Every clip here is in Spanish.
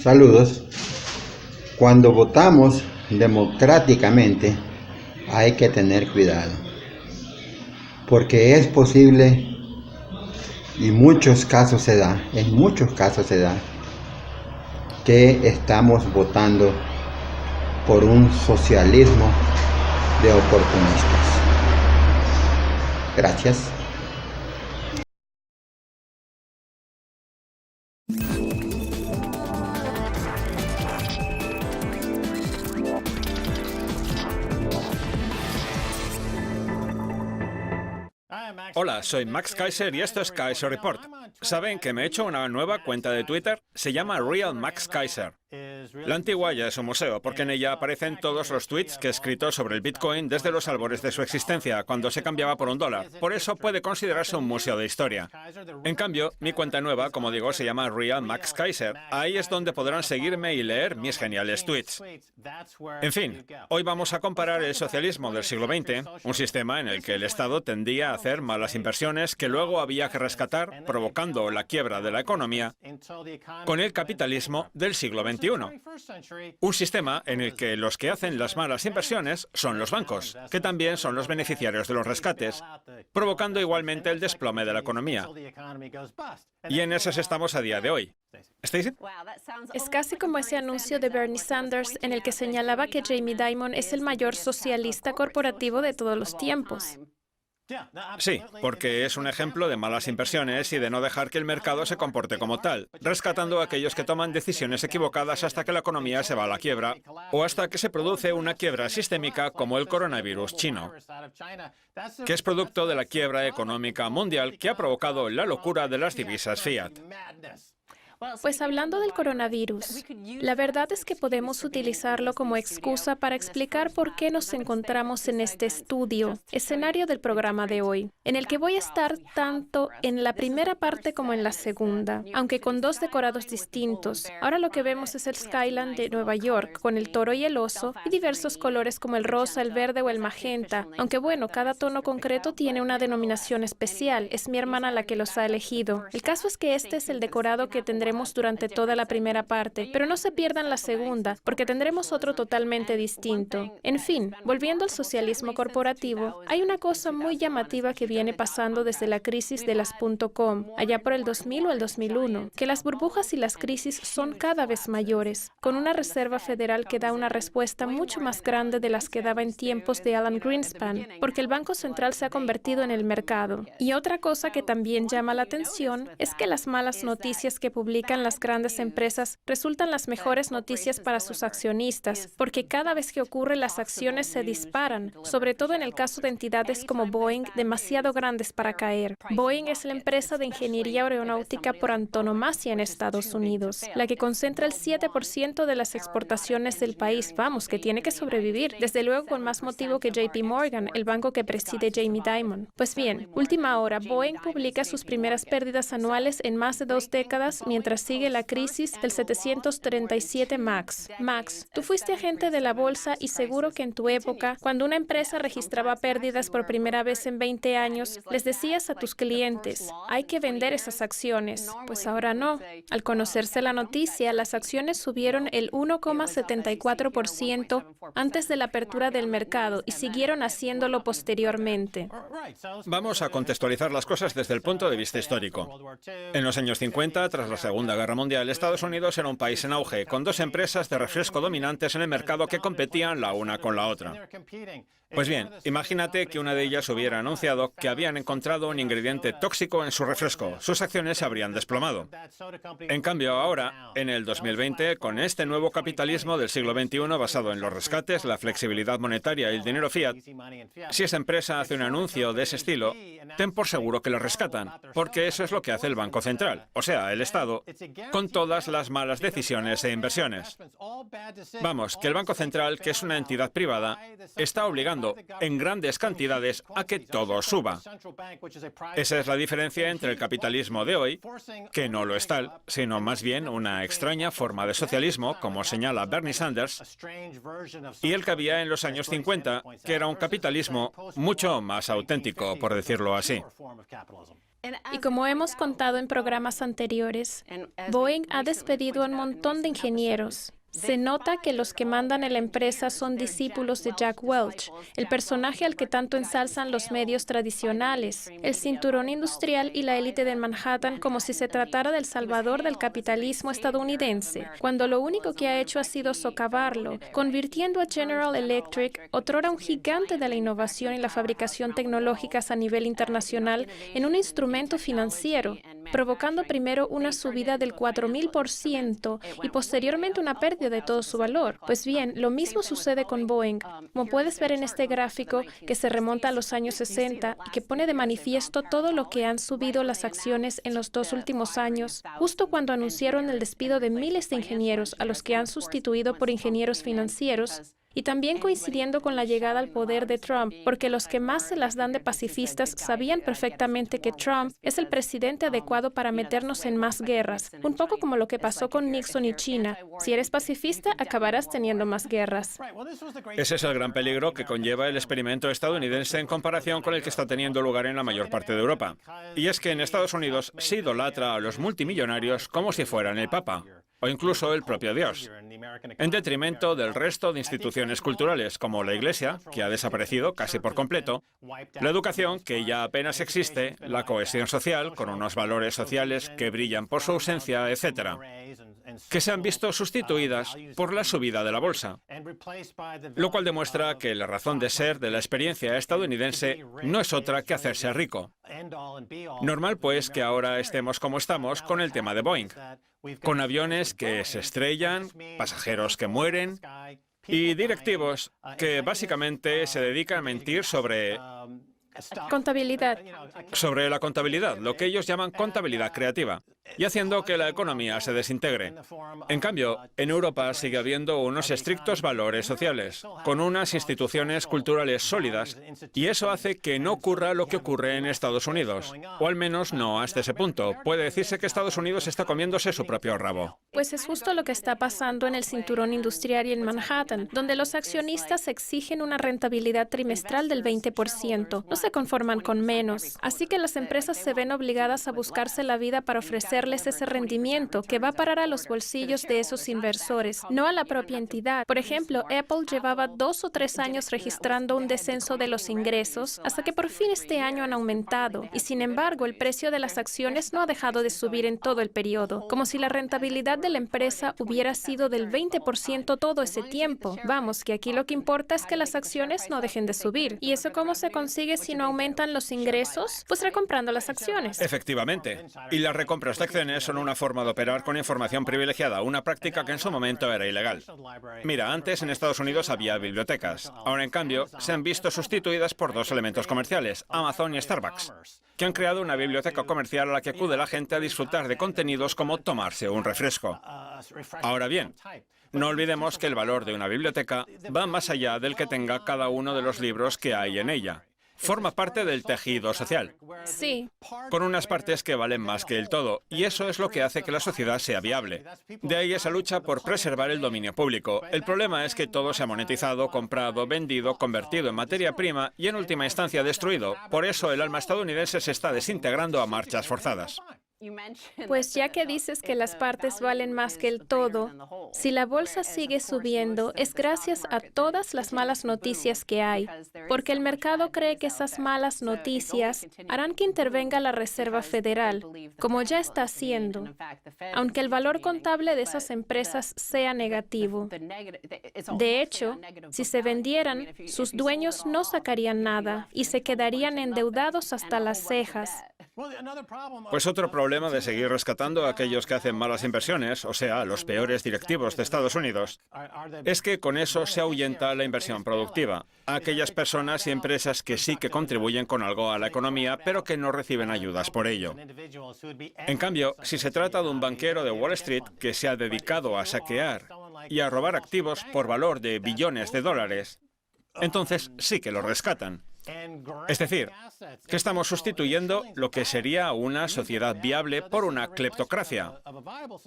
Saludos. Cuando votamos democráticamente hay que tener cuidado, porque es posible, y en muchos casos se da, que estamos votando por un socialismo de oportunistas. Gracias. Hola, soy Max Kaiser y esto es Kaiser Report. ¿Saben que me he hecho una nueva cuenta de Twitter? Se llama Real Max Kaiser. La antigua ya es un museo, porque en ella aparecen todos los tweets que he escrito sobre el Bitcoin desde los albores de su existencia, cuando se cambiaba por $1. Por eso puede considerarse un museo de historia. En cambio, mi cuenta nueva, como digo, se llama Real Max Kaiser. Ahí es donde podrán seguirme y leer mis geniales tweets. En fin, hoy vamos a comparar el socialismo del siglo XX, un sistema en el que el Estado tendía a hacer malas inversiones que luego había que rescatar, provocando la quiebra de la economía, con el capitalismo del siglo XXI. Un sistema en el que los que hacen las malas inversiones son los bancos, que también son los beneficiarios de los rescates, provocando igualmente el desplome de la economía. Y en esas estamos a día de hoy. ¿Stacy? Es casi como ese anuncio de Bernie Sanders en el que señalaba que Jamie Dimon es el mayor socialista corporativo de todos los tiempos. Sí, porque es un ejemplo de malas inversiones y de no dejar que el mercado se comporte como tal, rescatando a aquellos que toman decisiones equivocadas hasta que la economía se va a la quiebra o hasta que se produce una quiebra sistémica como el coronavirus chino, que es producto de la quiebra económica mundial que ha provocado la locura de las divisas fiat. Pues hablando del coronavirus, la verdad es que podemos utilizarlo como excusa para explicar por qué nos encontramos en este escenario del programa de hoy, en el que voy a estar tanto en la primera parte como en la segunda, aunque con dos decorados distintos. Ahora lo que vemos es el skyline de Nueva York, con el toro y el oso, y diversos colores como el rosa, el verde o el magenta, aunque bueno, cada tono concreto tiene una denominación especial, es mi hermana la que los ha elegido. El caso es que este es el decorado que tendremos durante toda la primera parte, pero no se pierdan la segunda, porque tendremos otro totalmente distinto. En fin, volviendo al socialismo corporativo, hay una cosa muy llamativa que viene pasando desde la crisis de las .com, allá por el 2000 o el 2001, que las burbujas y las crisis son cada vez mayores, con una Reserva Federal que da una respuesta mucho más grande de las que daba en tiempos de Alan Greenspan, porque el Banco Central se ha convertido en el mercado. Y otra cosa que también llama la atención es que las malas noticias que publican las grandes empresas resultan las mejores noticias para sus accionistas, porque cada vez que ocurre las acciones se disparan, sobre todo en el caso de entidades como Boeing, demasiado grandes para caer. Boeing es la empresa de ingeniería aeronáutica por antonomasia en Estados Unidos, la que concentra el 7% de las exportaciones del país. Vamos, que tiene que sobrevivir, desde luego con más motivo que JP Morgan, el banco que preside Jamie Dimon. Pues bien, última hora, Boeing publica sus primeras pérdidas anuales en más de 2 décadas mientras sigue la crisis del 737 MAX. Max, tú fuiste agente de la bolsa y seguro que en tu época, cuando una empresa registraba pérdidas por primera vez en 20 años, les decías a tus clientes, hay que vender esas acciones. Pues ahora no. Al conocerse la noticia, las acciones subieron el 1,74% antes de la apertura del mercado y siguieron haciéndolo posteriormente. Vamos a contextualizar las cosas desde el punto de vista histórico. En los años 50, tras la Segunda Guerra Mundial, Estados Unidos era un país en auge, con dos empresas de refresco dominantes en el mercado que competían la una con la otra. Pues bien, imagínate que una de ellas hubiera anunciado que habían encontrado un ingrediente tóxico en su refresco. Sus acciones se habrían desplomado. En cambio, ahora, en el 2020, con este nuevo capitalismo del siglo XXI basado en los rescates, la flexibilidad monetaria y el dinero fiat, si esa empresa hace un anuncio de ese estilo, ten por seguro que lo rescatan, porque eso es lo que hace el Banco Central, o sea, el Estado, con todas las malas decisiones e inversiones. Vamos, que el Banco Central, que es una entidad privada, está obligando en grandes cantidades a que todo suba. Esa es la diferencia entre el capitalismo de hoy, que no lo es tal, sino más bien una extraña forma de socialismo, como señala Bernie Sanders, y el que había en los años 50, que era un capitalismo mucho más auténtico, por decirlo así. Y como hemos contado en programas anteriores, Boeing ha despedido a un montón de ingenieros. Se nota que los que mandan en la empresa son discípulos de Jack Welch, el personaje al que tanto ensalzan los medios tradicionales, el cinturón industrial y la élite de Manhattan, como si se tratara del salvador del capitalismo estadounidense, cuando lo único que ha hecho ha sido socavarlo, convirtiendo a General Electric, otrora un gigante de la innovación y la fabricación tecnológicas a nivel internacional, en un instrumento financiero, provocando primero una subida del 4,000% y posteriormente una pérdida de todo su valor. Pues bien, lo mismo sucede con Boeing. Como puedes ver en este gráfico que se remonta a los años 60 y que pone de manifiesto todo lo que han subido las acciones en los 2 últimos años, justo cuando anunciaron el despido de miles de ingenieros a los que han sustituido por ingenieros financieros, y también coincidiendo con la llegada al poder de Trump, porque los que más se las dan de pacifistas sabían perfectamente que Trump es el presidente adecuado para meternos en más guerras, un poco como lo que pasó con Nixon y China. Si eres pacifista, acabarás teniendo más guerras. Ese es el gran peligro que conlleva el experimento estadounidense en comparación con el que está teniendo lugar en la mayor parte de Europa. Y es que en Estados Unidos se idolatra a los multimillonarios como si fueran el Papa, o incluso el propio Dios, en detrimento del resto de instituciones culturales como la Iglesia, que ha desaparecido casi por completo, la educación, que ya apenas existe, la cohesión social, con unos valores sociales que brillan por su ausencia, etc., que se han visto sustituidas por la subida de la bolsa, lo cual demuestra que la razón de ser de la experiencia estadounidense no es otra que hacerse rico. Normal, pues, que ahora estemos como estamos con el tema de Boeing, con aviones que se estrellan, pasajeros que mueren y directivos que básicamente se dedican a mentir sobre Contabilidad. la contabilidad, lo que ellos llaman contabilidad creativa, y haciendo que la economía se desintegre. En cambio, en Europa sigue habiendo unos estrictos valores sociales, con unas instituciones culturales sólidas, y eso hace que no ocurra lo que ocurre en Estados Unidos, o al menos no hasta ese punto. Puede decirse que Estados Unidos está comiéndose su propio rabo. Pues es justo lo que está pasando en el cinturón industrial y en Manhattan, donde los accionistas exigen una rentabilidad trimestral del 20%. No se conforman con menos. Así que las empresas se ven obligadas a buscarse la vida para ofrecerles ese rendimiento que va a parar a los bolsillos de esos inversores, no a la propia entidad. Por ejemplo, Apple llevaba 2 o 3 años registrando un descenso de los ingresos hasta que por fin este año han aumentado. Y sin embargo, el precio de las acciones no ha dejado de subir en todo el periodo, como si la rentabilidad de la empresa hubiera sido del 20% todo ese tiempo. Vamos, que aquí lo que importa es que las acciones no dejen de subir. ¿Y eso cómo se consigue si no aumentan los ingresos? Pues recomprando las acciones. Efectivamente. Y las recompras de acciones son una forma de operar con información privilegiada, una práctica que en su momento era ilegal. Mira, antes en Estados Unidos había bibliotecas. Ahora, en cambio, se han visto sustituidas por 2 elementos comerciales, Amazon y Starbucks, que han creado una biblioteca comercial a la que acude la gente a disfrutar de contenidos como tomarse un refresco. Ahora bien, no olvidemos que el valor de una biblioteca va más allá del que tenga cada uno de los libros que hay en ella. Forma parte del tejido social. Sí. Con unas partes que valen más que el todo, y eso es lo que hace que la sociedad sea viable. De ahí esa lucha por preservar el dominio público. El problema es que todo se ha monetizado, comprado, vendido, convertido en materia prima y en última instancia destruido. Por eso el alma estadounidense se está desintegrando a marchas forzadas. Pues ya que dices que las partes valen más que el todo, si la bolsa sigue subiendo es gracias a todas las malas noticias que hay, porque el mercado cree que esas malas noticias harán que intervenga la Reserva Federal, como ya está haciendo, aunque el valor contable de esas empresas sea negativo. De hecho, si se vendieran, sus dueños no sacarían nada y se quedarían endeudados hasta las cejas. Pues otro problema de seguir rescatando a aquellos que hacen malas inversiones, o sea, los peores directivos de Estados Unidos, es que con eso se ahuyenta la inversión productiva, a aquellas personas y empresas que sí que contribuyen con algo a la economía, pero que no reciben ayudas por ello. En cambio, si se trata de un banquero de Wall Street que se ha dedicado a saquear y a robar activos por valor de billones de dólares, entonces sí que lo rescatan. Es decir, que estamos sustituyendo lo que sería una sociedad viable por una cleptocracia,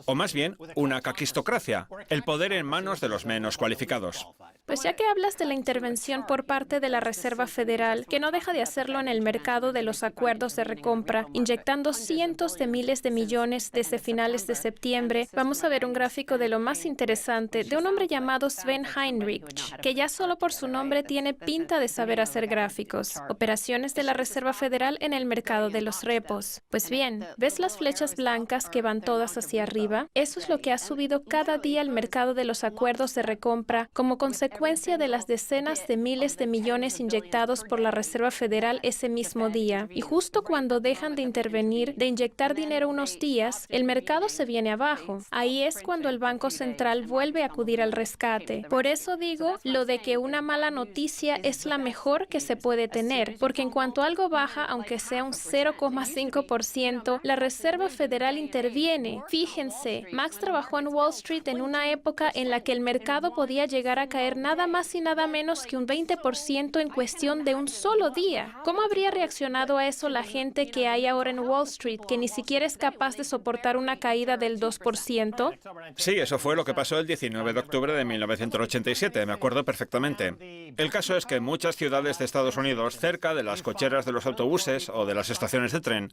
o más bien una caquistocracia, el poder en manos de los menos cualificados. Pues ya que hablas de la intervención por parte de la Reserva Federal, que no deja de hacerlo en el mercado de los acuerdos de recompra, inyectando cientos de miles de millones desde finales de septiembre, vamos a ver un gráfico de lo más interesante de un hombre llamado Sven Heinrich, que ya solo por su nombre tiene pinta de saber hacer gráficos. Operaciones de la Reserva Federal en el mercado de los repos. Pues bien, ¿ves las flechas blancas que van todas hacia arriba? Eso es lo que ha subido cada día el mercado de los acuerdos de recompra como consecuencia de las decenas de miles de millones inyectados por la Reserva Federal ese mismo día. Y justo cuando dejan de intervenir, de inyectar dinero unos días, el mercado se viene abajo. Ahí es cuando el Banco Central vuelve a acudir al rescate. Por eso digo lo de que una mala noticia es la mejor que se puede tener, porque en cuanto algo baja, aunque sea un 0,5%, la Reserva Federal interviene. Fíjense, Max trabajó en Wall Street en una época en la que el mercado podía llegar a caer nada más y nada menos que un 20% en cuestión de un solo día. ¿Cómo habría reaccionado a eso la gente que hay ahora en Wall Street, que ni siquiera es capaz de soportar una caída del 2%? Sí, eso fue lo que pasó el 19 de octubre de 1987, me acuerdo perfectamente. El caso es que en muchas ciudades de Estados Unidos, cerca de las cocheras de los autobuses o de las estaciones de tren,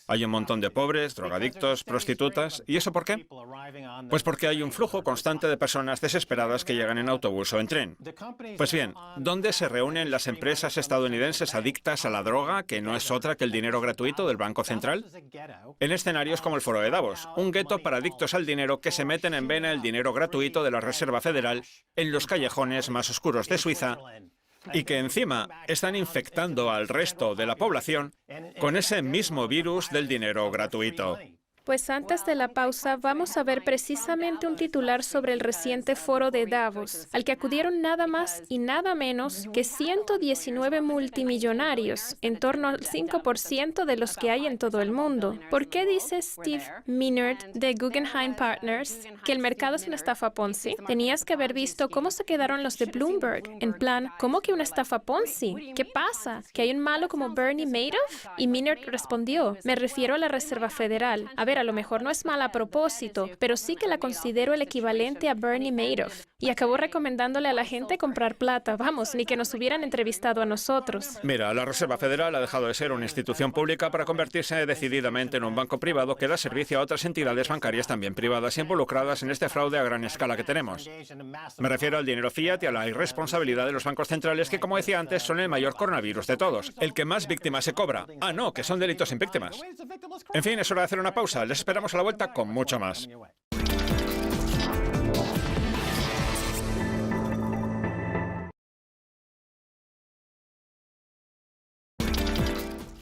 hay un montón de pobres, drogadictos, prostitutas. ¿Y eso por qué? Pues porque hay un flujo constante de personas desesperadas que llegan en autobús o en tren. Pues bien, ¿dónde se reúnen las empresas estadounidenses adictas a la droga, que no es otra que el dinero gratuito del Banco Central? En escenarios como el Foro de Davos, un gueto para adictos al dinero que se meten en vena el dinero gratuito de la Reserva Federal en los callejones más oscuros de Suiza y que encima están infectando al resto de la población con ese mismo virus del dinero gratuito. Pues antes de la pausa vamos a ver precisamente un titular sobre el reciente foro de Davos, al que acudieron nada más y nada menos que 119 multimillonarios, en torno al 5% de los que hay en todo el mundo. ¿Por qué dice Steve Minard de Guggenheim Partners que el mercado es una estafa Ponzi? Tenías que haber visto cómo se quedaron los de Bloomberg, en plan, ¿cómo que una estafa Ponzi? ¿Qué pasa? ¿Que hay un malo como Bernie Madoff? Y Minard respondió, me refiero a la Reserva Federal. A ver, a lo mejor no es mala a propósito, pero sí que la considero el equivalente a Bernie Madoff. Y acabó recomendándole a la gente comprar plata, vamos, ni que nos hubieran entrevistado a nosotros. Mira, la Reserva Federal ha dejado de ser una institución pública para convertirse decididamente en un banco privado que da servicio a otras entidades bancarias también privadas involucradas en este fraude a gran escala que tenemos. Me refiero al dinero fiat y a la irresponsabilidad de los bancos centrales que, como decía antes, son el mayor coronavirus de todos, el que más víctimas se cobra. Ah, no, que son delitos sin víctimas. En fin, es hora de hacer una pausa. Les esperamos a la vuelta con mucho más.